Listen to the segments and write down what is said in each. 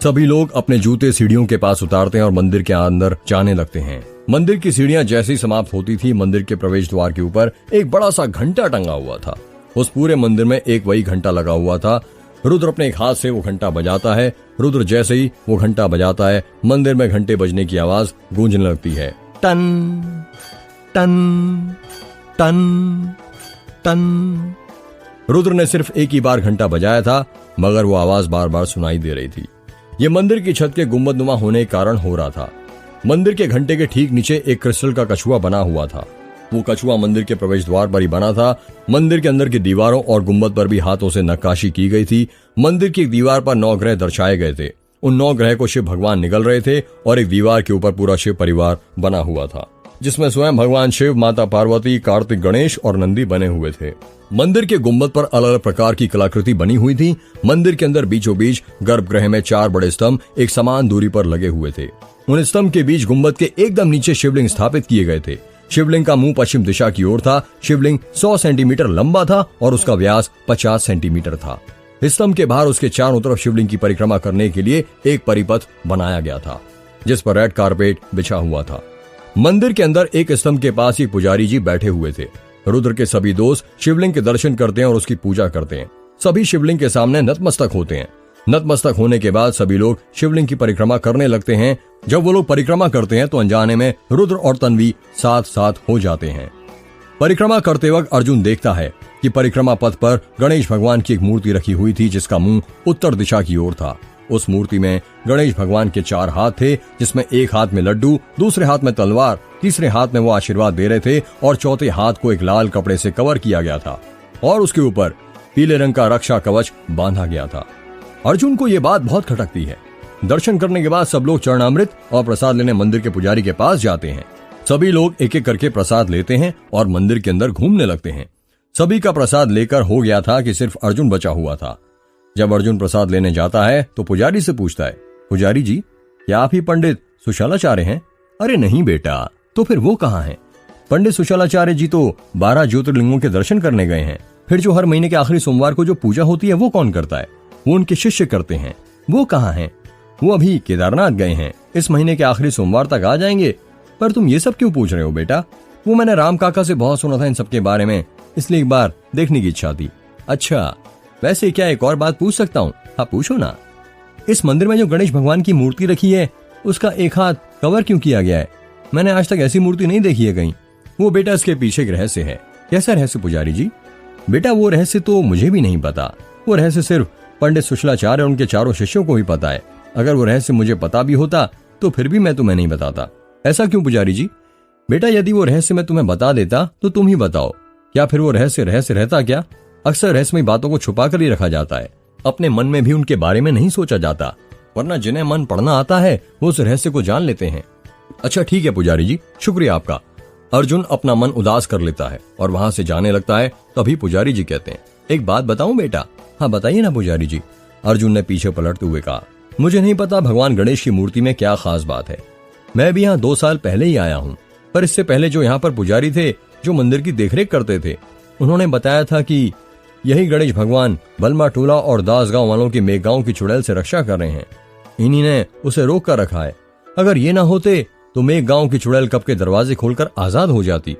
सभी लोग अपने जूते सीढ़ियों के पास उतारते हैं और मंदिर के अंदर जाने लगते हैं। मंदिर की सीढ़ियां जैसे ही समाप्त होती थी, मंदिर के प्रवेश द्वार के ऊपर एक बड़ा सा घंटा टंगा हुआ था। उस पूरे मंदिर में एक वही घंटा लगा हुआ था। रुद्र अपने एक हाथ से वो घंटा बजाता है। रुद्र जैसे ही वो घंटा बजाता है, मंदिर में घंटे बजने की आवाज गूंजने लगती है। टन टन टन टन। रुद्र ने सिर्फ एक ही बार घंटा बजाया था, मगर वो आवाज बार बार सुनाई दे रही थी। ये मंदिर की छत के गुंबदनुमा होने के कारण हो रहा था। मंदिर के घंटे के ठीक नीचे एक क्रिस्टल का कछुआ बना हुआ था। वो कछुआ मंदिर के प्रवेश द्वार पर ही बना था। मंदिर के अंदर की दीवारों और गुंबद पर भी हाथों से नक्काशी की गई थी। मंदिर की एक दीवार पर 9 ग्रह दर्शाए गए थे। उन 9 ग्रह को शिव भगवान निगल रहे थे और एक दीवार के ऊपर पूरा शिव परिवार बना हुआ था, जिसमें स्वयं भगवान शिव, माता पार्वती, कार्तिक गणेश और नंदी बने हुए थे। मंदिर के गुंबद पर अलग अलग प्रकार की कलाकृति बनी हुई थी। मंदिर के अंदर बीचों बीच गर्भगृह में 4 बड़े स्तंभ एक समान दूरी पर लगे हुए थे। उन स्तंभ के बीच गुंबद के एकदम नीचे शिवलिंग स्थापित किए गए थे। शिवलिंग का मुंह पश्चिम दिशा की ओर था। शिवलिंग 100 सेंटीमीटर लंबा था और उसका व्यास 50 सेंटीमीटर था। स्तंभ के बाहर उसके चारों तरफ शिवलिंग की परिक्रमा करने के लिए एक परिपथ बनाया गया था, जिस पर रेड कारपेट बिछा हुआ था। मंदिर के अंदर एक स्तंभ के पास ही पुजारी जी बैठे हुए थे। रुद्र के सभी दोस्त शिवलिंग के दर्शन करते हैं और उसकी पूजा करते हैं। सभी शिवलिंग के सामने नतमस्तक होते हैं। नतमस्तक होने के बाद सभी लोग शिवलिंग की परिक्रमा करने लगते हैं। जब वो लोग परिक्रमा करते हैं तो अनजाने में रुद्र और तन्वी साथ साथ हो जाते हैं। परिक्रमा करते वक्त अर्जुन देखता है कि परिक्रमा पथ पर गणेश भगवान की एक मूर्ति रखी हुई थी, जिसका मुंह उत्तर दिशा की ओर था। उस मूर्ति में गणेश भगवान के 4 हाथ थे, जिसमें एक हाथ में लड्डू, दूसरे हाथ में तलवार, तीसरे हाथ में वो आशीर्वाद दे रहे थे और चौथे हाथ को एक लाल कपड़े से कवर किया गया था और उसके ऊपर पीले रंग का रक्षा कवच बांधा गया था। अर्जुन को ये बात बहुत खटकती है। दर्शन करने के बाद सब लोग चरणामृत और प्रसाद लेने मंदिर के पुजारी के पास जाते हैं। सभी लोग एक एक करके प्रसाद लेते हैं और मंदिर के अंदर घूमने लगते हैं। सभी का प्रसाद लेकर हो गया था कि सिर्फ अर्जुन बचा हुआ था। जब अर्जुन प्रसाद लेने जाता है तो पुजारी से पूछता है, पुजारी जी, क्या आप ही पंडित सुशालाचार्य हैं? अरे नहीं बेटा, तो फिर वो कहाँ हैं? पंडित सुशालाचार्य जी तो 12 ज्योतिर्लिंगों के दर्शन करने गए हैं। फिर जो हर महीने के आखिरी सोमवार को जो पूजा होती है वो कौन करता है? वो उनके शिष्य करते हैं। वो कहाँ हैं? वो अभी केदारनाथ गए हैं। इस महीने के आखिरी सोमवार तक आ जाएंगे। पर तुम ये सब क्यों पूछ रहे हो बेटा? वो मैंने राम काका से बहुत सुना था इन सब के बारे में, इसलिए एक बार देखने की इच्छा थी। अच्छा, वैसे क्या एक और बात पूछ सकता हूँ? हाँ पूछो ना। इस मंदिर में जो गणेश भगवान की मूर्ति रखी है, उसका एक हाथ कवर क्यों किया गया है? मैंने आज तक ऐसी मूर्ति नहीं देखी है कहीं। वो बेटा इसके पीछे एक रहस्य है। कैसा रहस्य पुजारी जी? बेटा वो रहस्य तो मुझे भी नहीं पता। वो रहस्य सिर्फ पंडित सुशालाचार्य और उनके 4 शिष्यों को ही पता है। अगर वो रहस्य मुझे पता भी होता तो फिर भी मैं तुम्हें नहीं बताता। ऐसा क्यों पुजारी जी? बेटा यदि वो रहस्य मैं तुम्हें बता देता तो तुम ही बताओ, या फिर वो रहस्य रहता क्या? अक्सर रहस्यमयी बातों को छुपा कर ही रखा जाता है। अपने मन में भी उनके बारे में नहीं सोचा जाता, वरना जिन्हें मन पढ़ना आता है वो उस रहस्य को जान लेते हैं। अच्छा ठीक है पुजारी जी, शुक्रिया आपका। अर्जुन अपना मन उदास कर लेता है और वहां से जाने लगता है। तभी पुजारी जी कहते हैं, एक बात बताऊं बेटा? हाँ बताइए ना पुजारी जी। अर्जुन ने पीछे पलटते हुए कहा, मुझे नहीं पता भगवान गणेश की मूर्ति में क्या खास बात है। मैं भी यहाँ 2 साल पहले ही आया हूँ, पर इससे पहले जो यहाँ पर पुजारी थे जो मंदिर की देखरेख करते थे, उन्होंने बताया था कि यही गणेश भगवान बलमा टोला और दास गांव वालों की मेघगांव की चुड़ैल से रक्षा कर रहे हैं। इन्हीं ने उसे रोक कर रखा है। अगर ये ना होते तो मेघगांव की चुड़ैल कब के दरवाजे खोलकर आजाद हो जाती।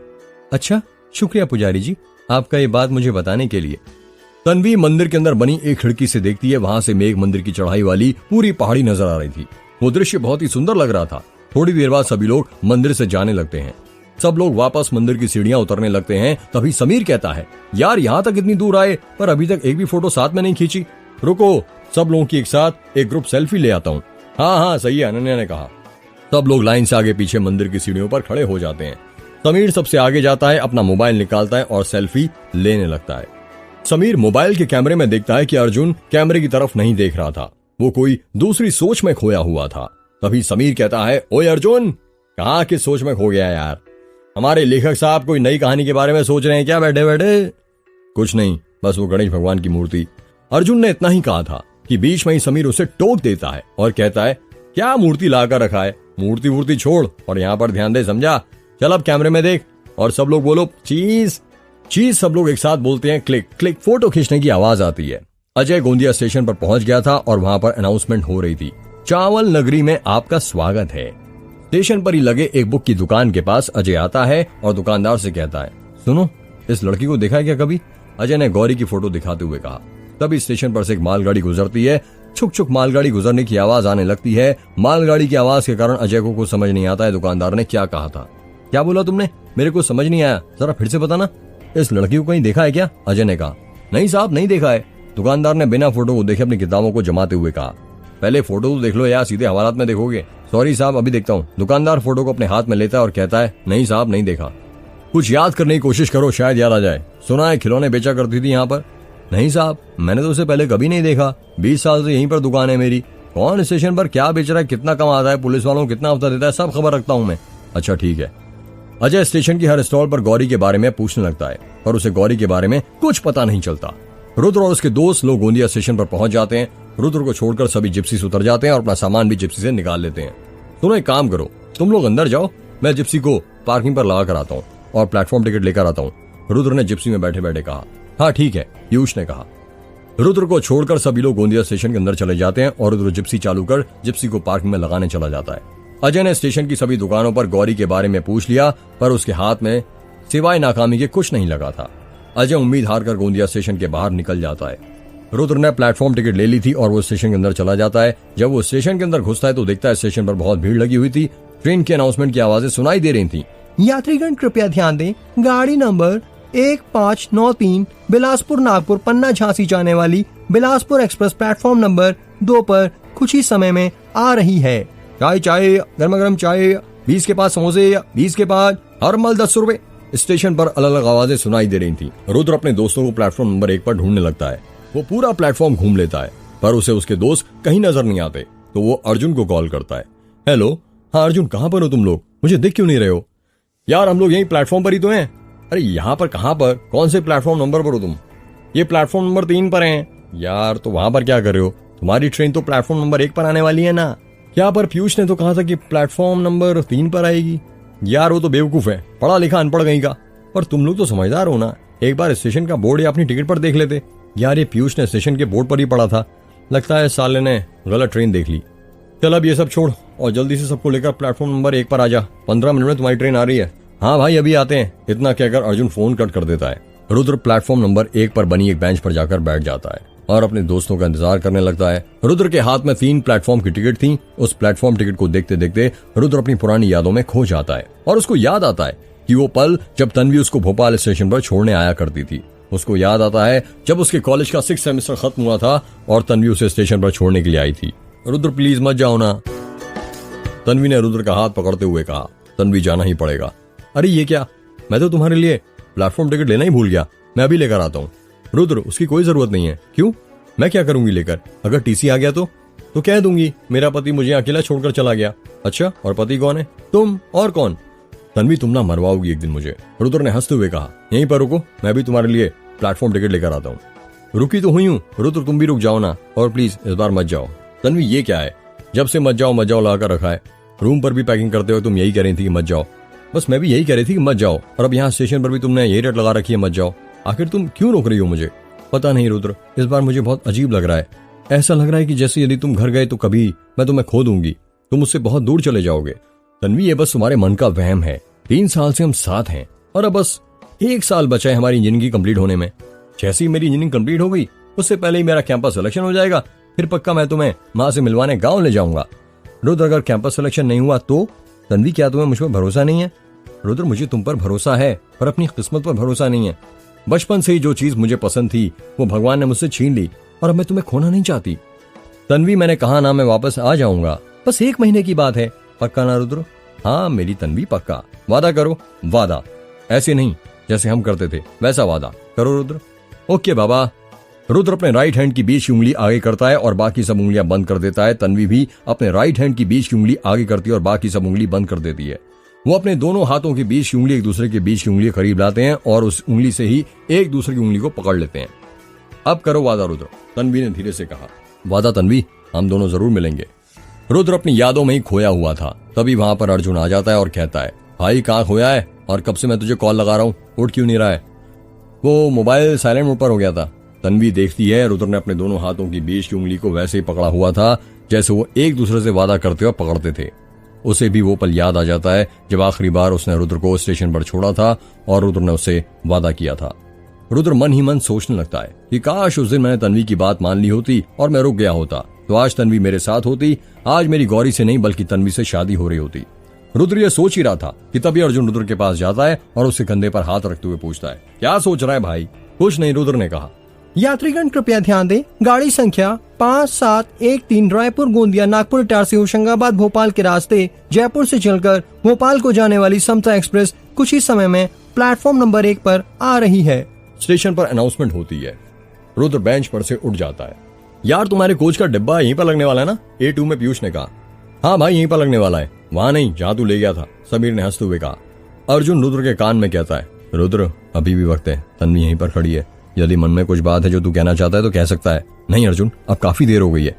अच्छा, शुक्रिया पुजारी जी आपका ये बात मुझे बताने के लिए। तन्वी मंदिर के अंदर बनी एक खिड़की से देखती है। वहां से मेघ मंदिर की चढ़ाई वाली पूरी पहाड़ी नजर आ रही थी। वो दृश्य बहुत ही सुंदर लग रहा था। थोड़ी देर बाद सभी लोग मंदिर से जाने लगते हैं। सब लोग वापस मंदिर की सीढ़ियां उतरने लगते हैं। तभी समीर कहता है, यार यहाँ तक इतनी दूर आए पर अभी तक एक भी फोटो साथ में नहीं खींची। रुको, सब लोगों की एक साथ एक ग्रुप सेल्फी ले आता हूँ। हाँ सही है, अनन्या ने कहा। सब लोग लाइन से आगे पीछे मंदिर की सीढ़ियों पर खड़े हो जाते हैं। समीर सबसे आगे जाता है, अपना मोबाइल निकालता है और सेल्फी लेने लगता है। समीर मोबाइल के कैमरे में देखता है कि अर्जुन कैमरे की तरफ नहीं देख रहा था, वो कोई दूसरी सोच में खोया हुआ था। तभी समीर कहता है, ओए अर्जुन, कहाँ किस सोच में खो गया यार? हमारे लेखक साहब कोई नई कहानी के बारे में सोच रहे हैं क्या बैठे बैठे? कुछ नहीं, बस वो गणेश भगवान की मूर्ति। अर्जुन ने इतना ही कहा था कि बीच में ही समीर उसे टोक देता है और कहता है, क्या मूर्ति लाकर रखा है? मूर्ति छोड़ और यहाँ पर ध्यान दे, समझा? चल अब कैमरे में देख और सब लोग बोलो चीज। सब लोग एक साथ बोलते हैं क्लिक क्लिक। फोटो खींचने की आवाज आती है। अजय गोंदिया स्टेशन पर पहुंच गया था और वहां पर अनाउंसमेंट हो रही थी। चावल नगरी में आपका स्वागत है। स्टेशन पर ही लगे एक बुक की दुकान के पास अजय आता है और दुकानदार से कहता है, सुनो, इस लड़की को देखा है क्या कभी? अजय ने गौरी की फोटो दिखाते हुए कहा। तभी स्टेशन पर से एक मालगाड़ी गुजरती है। छुक छुक मालगाड़ी गुजरने की आवाज आने लगती है। मालगाड़ी की आवाज के कारण अजय को कुछ समझ नहीं आता है दुकानदार ने क्या कहा था। क्या बोला तुमने? मेरे को समझ नहीं आया, जरा फिर से बताना। इस लड़की को कहीं देखा है क्या? अजय ने कहा। नहीं साहब, नहीं देखा है। दुकानदार ने बिना फोटो को देखे अपनी किताबों को जमाते हुए कहा। पहले फोटो तो देख लो यार, सीधे हवालात में देखोगे। सॉरी साहब, अभी देखता हूँ। दुकानदार फोटो को अपने हाथ में लेता है और कहता है, नहीं साहब, नहीं देखा। कुछ याद करने की कोशिश करो, शायद याद आ जाए। सुना है खिलौने बेचा करती थी यहाँ पर? नहीं साहब, मैंने तो उसे पहले कभी नहीं देखा। 20 साल से यहीं पर दुकान है मेरी। कौन स्टेशन पर क्या बेच रहा है, कितना कमाता है, पुलिस वालों को कितना हफ्ता देता है, सब खबर रखता हूँ मैं। अच्छा ठीक है। अजय स्टेशन की हर स्टॉल पर गौरी के बारे में पूछने लगता है, पर उसे गौरी के बारे में कुछ पता नहीं चलता। रुद्र और उसके दोस्त लोग गोंदिया स्टेशन पर पहुंच जाते हैं। रुद्र को छोड़कर सभी जिप्सी से उतर जाते हैं और अपना सामान भी जिप्सी से निकाल लेते हैं। दोनों एक काम करो, तुम लोग अंदर जाओ, मैं जिप्सी को पार्किंग पर लगा कर आता हूँ और प्लेटफॉर्म टिकट लेकर आता हूँ। रुद्र ने जिप्सी में बैठे बैठे कहा। हाँ ठीक है, पीयूष ने कहा। रुद्र को छोड़कर सभी लोग गोंदिया स्टेशन के अंदर चले जाते हैं और रुद्र जिप्सी चालू कर जिप्सी को पार्किंग में लगाने चला जाता है। अजय ने स्टेशन की सभी दुकानों पर गौरी के बारे में पूछ लिया, पर उसके हाथ में सिवाय नाकामी के कुछ नहीं लगा था। अजय उम्मीद हारकर गोंदिया स्टेशन के बाहर निकल जाता है। रुद्र ने प्लेटफॉर्म टिकट ले ली थी और वो स्टेशन के अंदर चला जाता है। जब वो स्टेशन के अंदर घुसता है तो देखता है स्टेशन पर बहुत भीड़ लगी हुई थी। ट्रेन की अनाउंसमेंट की आवाजें सुनाई दे रही थी। यात्रीगण कृपया ध्यान दें, गाड़ी नंबर 1593 बिलासपुर नागपुर पन्ना झांसी जाने वाली बिलासपुर एक्सप्रेस प्लेटफॉर्म नंबर 2 पर कुछ ही समय में आ रही है। चाय चाय, गर्मा गर्म चाय, 20 के पास समोसे, 20 के पास हर मल 10 रुपए। स्टेशन पर अलग अलग आवाजें सुनाई दे रही थी। रुद्र अपने दोस्तों को प्लेटफॉर्म नंबर 1 पर ढूंढने लगता है। वो पूरा प्लेटफॉर्म घूम लेता है, पर उसे उसके दोस्त कहीं नजर नहीं आते। तो वो अर्जुन को कॉल करता है। हेलो, हाँ अर्जुन, कहाँ पर हो तुम लोग? मुझे दिख क्यों नहीं रहे हो? यार हम लोग यही प्लेटफॉर्म पर ही तो हैं। अरे यहाँ पर कहाँ पर? कौन से प्लेटफॉर्म नंबर पर हो तुम? ये प्लेटफॉर्म नंबर 3 पर हैं। यार तो वहां पर क्या कर रहे हो? तुम्हारी ट्रेन तो प्लेटफॉर्म नंबर 1 पर आने वाली है ना। क्या पर पीयूष ने तो कहा था कि प्लेटफॉर्म नंबर 3 पर आएगी। यार वो तो बेवकूफ है, पढ़ा लिखा अनपढ़ कहीं का। पर तुम लोग तो समझदार हो ना, एक बार स्टेशन का बोर्ड या अपनी टिकट पर देख लेते। यार ये पीयूष ने स्टेशन के बोर्ड पर ही पढ़ा था, लगता है साले ने गलत ट्रेन देख ली। चल अब ये सब छोड़ और जल्दी से सबको लेकर प्लेटफॉर्म नंबर 1 पर आ जा। 15 मिनट में तुम्हारी ट्रेन आ रही है। हाँ भाई अभी आते हैं। इतना कहकर अर्जुन फोन कट कर देता है। रुद्र प्लेटफॉर्म नंबर 1 पर बनी एक बेंच पर जाकर बैठ जाता है और अपने दोस्तों का इंतजार करने लगता है। रुद्र के हाथ में 3 प्लेटफॉर्म की टिकट थी। उस प्लेटफॉर्म टिकट को देखते देखते रुद्र अपनी पुरानी यादों में खो जाता है और उसको याद आता है कि वो पल जब तन्वी उसको भोपाल स्टेशन पर छोड़ने आया करती थी। उसको याद आता है जब उसके कॉलेज का 6th सेमेस्टर खत्म हुआ था और तन्वी उसे स्टेशन पर छोड़ने के लिए आई थी। रुद्र प्लीज मत जाओ ना, तन्वी ने रुद्र का हाथ पकड़ते हुए कहा। तन्वी जाना ही पड़ेगा। अरे ये क्या, मैं तो तुम्हारे लिए प्लेटफॉर्म टिकट लेना ही भूल गया, मैं अभी लेकर आता हूँ। रुद्र उसकी कोई जरूरत नहीं है। क्यों? मैं क्या करूंगी लेकर? अगर टीसी आ गया तो कह दूंगी मेरा पति मुझे अकेला छोड़कर चला गया। अच्छा, और पति कौन है? तुम। और कौन? तन्वी तुम ना मरवाओगी एक दिन मुझे। रुद्र ने हंसते हुए कहा। यहीं पर रुको, मैं भी तुम्हारे लिए प्लेटफॉर्म टिकट लेकर आता हूँ। रुकी तो हुई हूँ। रुद्र तुम भी रुक जाओ ना, और प्लीज इस बार मत जाओ। तन्वी ये क्या है, जब से मत जाओ लाकर रखा है। रूम पर भी पैकिंग करते हो तुम यही कह रही थी कि मत जाओ। बस मैं भी यही कह रही थी कि मत जाओ, और अब यहाँ स्टेशन पर भी तुमने यही रेट लगा रखी है मत जाओ। आखिर तुम क्यों रोक रही हो मुझे? पता नहीं रुद्र, इस बार मुझे बहुत अजीब लग रहा है। ऐसा लग रहा है कि जैसे यदि तुम घर गए तो कभी मैं तुम्हें खो दूंगी, तुम मुझसे बहुत दूर चले जाओगे। तन्वी ये बस तुम्हारे मन का वहम है। 3 साल से हम साथ हैं और अब बस 1 साल बचा है हमारी इंजीनियरिंग कंप्लीट होने में। जैसे ही मेरी इंजीनियरिंग कंप्लीट हो गई उससे पहले ही मेरा कैंपस सिलेक्शन हो जाएगा, फिर पक्का मैं तुम्हें माँ से मिलवाने गाँव ले जाऊंगा। रुद्र अगर कैंपस सिलेक्शन नहीं हुआ तो? तन्वी क्या तुम्हें मुझ पर भरोसा नहीं है? रुद्र मुझे तुम पर भरोसा है, पर अपनी किस्मत पर भरोसा नहीं है। बचपन से ही जो चीज मुझे पसंद थी वो भगवान ने मुझसे छीन ली, और अब मैं तुम्हें खोना नहीं चाहती। तन्वी मैंने कहा ना, मैं वापस आ जाऊंगा, बस 1 महीने की बात है। पक्का ना रुद्र? हाँ मेरी तन्वी पक्का। वादा करो। वादा? ऐसे नहीं जैसे हम करते थे वैसा वादा करो रुद्र। ओके बाबा। रुद्र अपने राइट हैंड की बीच की उंगली आगे करता है और बाकी सब उंगलियां बंद कर देता है। तन्वी भी अपने राइट हैंड की बीच की उंगली आगे करती है और बाकी सब उंगली बंद कर देती है। वो अपने दोनों हाथों की बीच की उंगली एक दूसरे के बीच की उंगली करीब लाते हैं और उस उंगली से ही एक दूसरे की उंगली को पकड़ लेते हैं। अब करो वादा रुद्र, तन्वी ने धीरे से कहा। वादा तन्वी, हम दोनों जरूर मिलेंगे। रुद्र अपनी यादों में ही खोया हुआ था। तभी वहां पर अर्जुन आ जाता है और कहता है, भाई कहाँ खोया है? और कब से मैं तुझे कॉल लगा रहा हूँ, उठ क्यों नहीं रहा है? वो मोबाइल साइलेंट मोड पर हो गया था। तन्वी देखती है रुद्र ने अपने दोनों हाथों की बीच की उंगली को वैसे ही पकड़ा हुआ था जैसे वो एक दूसरे से वादा करते और पकड़ते थे। उसे भी वो पल याद आ जाता है जब आखिरी बार उसने रुद्र को स्टेशन पर छोड़ा था और रुद्र ने उससे वादा किया था। रुद्र मन ही मन सोचने लगता है कि काश उस दिन मैंने तन्वी की बात मान ली होती और मैं रुक गया होता तो आज तन्वी मेरे साथ होती, आज मेरी गौरी से नहीं बल्कि तन्वी से शादी हो रही होती। रुद्र ये सोच ही रहा था कि तभी अर्जुन रुद्र के पास जाता है और उसके कंधे पर हाथ रखते हुए पूछता है, क्या सोच रहा है भाई? कुछ नहीं, रुद्र ने कहा। यात्रीगण कृपया ध्यान दें, गाड़ी संख्या 5713 रायपुर गोंदिया नागपुर इटारसी होशंगाबाद भोपाल के रास्ते जयपुर से चलकर भोपाल को जाने वाली समता एक्सप्रेस कुछ ही समय में प्लेटफॉर्म नंबर 1 पर आ रही है। स्टेशन पर अनाउंसमेंट होती है। रुद्र बेंच पर से उठ जाता है। यार तुम्हारे कोच का डिब्बा यहीं पर लगने वाला है ना? A2 में पीयूष ने कहा। हाँ भाई यहीं पर लगने वाला है, वहां नहीं जहां तू ले गया था, समीर ने हंसते हुए कहा। अर्जुन रुद्र के कान में कहता है, रुद्र अभी भी वक्त है, तन्वी यहीं पर खड़ी है, यदि मन में कुछ बात है जो तू कहना चाहता है तो कह सकता है। नहीं अर्जुन, अब काफी देर हो गई है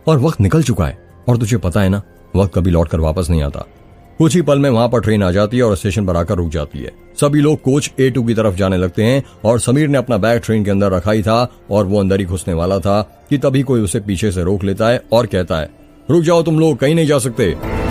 और वक्त निकल चुका है और तुझे पता है ना वक्त कभी लौट कर वापस नहीं आता। कुछ ही पल में वहां पर ट्रेन आ जाती है और स्टेशन पर आकर रुक जाती है। सभी लोग कोच A2 की तरफ जाने लगते हैं और समीर ने अपना बैग ट्रेन के अंदर रखा ही था और वो अंदर ही घुसने वाला था कि तभी कोई उसे पीछे से रोक लेता है और कहता है, रुक जाओ तुम लोग, कहीं नहीं जा सकते।